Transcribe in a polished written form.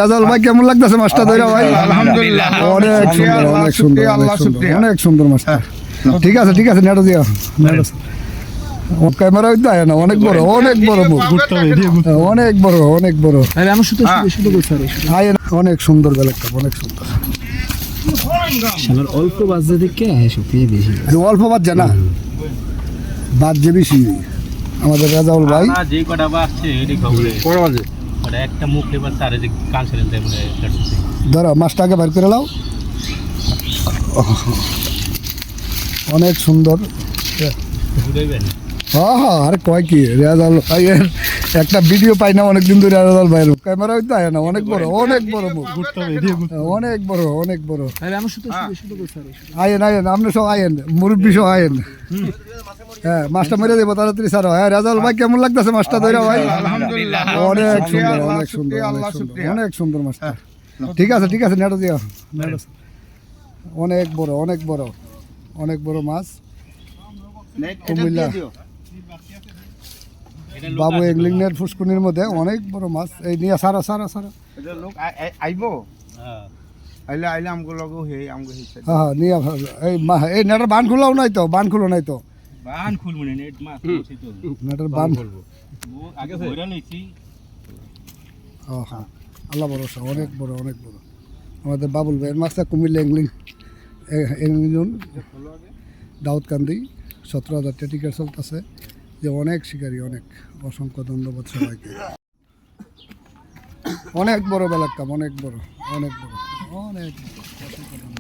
রাজাল ভাই কেমন লাগতেছে মাছটা ধরে ভাই? আলহামদুলিল্লাহ অনেক সুন্দর অনেক সুন্দর আল্লাহ শুকরিয়া। অনেক সুন্দর মাছটা। ঠিক আছে নেটো দিও ক্যামেরা দেয় না, অনেক বড় মুখ, অনেক বড় অনেক সুন্দর বেলাটা, অনেক সুন্দর। অল্প বাজে দেখে শুকিয়ে বেশি অল্প বাজছে না, বাজছে বেশি। আমাদের রাজাউল ভাই যে কটা বাজছে এটি খবরে ওটা একটা মুখ এবার তারে যে কানছিলেন তাই বলে ধরো মাছটাকে বের করে নাও। অনেক সুন্দর। বুঝাইবেন হ্যাঁ আরে কয় কি রাজাউল ভাইয়ের একটা ভিডিও পাই না অনেকদিন ধরে। রাজাউল ভাইয়ের ক্যামেরা হইতে আয় না, অনেক বড় মুখ, অনেক বড়। আয়েন আপনি সব আয়েন, মুরব্বী সব আয়েন। হ্যাঁ মাছটা মেরে দেবো তাড়াতাড়ি স্যার। হ্যাঁ রাজাউল ভাই কেমন লাগতেছে মাছটা ধরে ভাই? আলহামদুলিল্লাহ অনেক সুন্দর আল্লাহ শুকরিয়া। অনেক সুন্দর মাছটা। ঠিক আছে নেটো দিও। অনেক বড় মাছ। কুমিল্লা বাবু এংলিংয়ের ফুসকুনির মধ্যে অনেক বড় মাছ। এই নিয়ে সারা এটা লোক আইবো আইলে আমগো লগো হে আমগো হিসা হ্যাঁ নিয়ে এই নেটার বান খুলো নাই তো বান খুলবো না নেট মাছ বসে তো নেটার বান আগে ধরে লইছি। হ্যাঁ আল্লাহ ভরসা, অনেক বড় আমাদের বাবুল ভাইয়ের মাছটা কুমিল্লা এংলিং দাউদকান্দি 17,000 টিকিট চলতেছে। যে অনেক শিকারী, অসংখ্য ধন্যবাদ সবাইকে। অনেক বড় বেলাক্কাম, অনেক বড়। অসংখ্য ধন্যবাদ।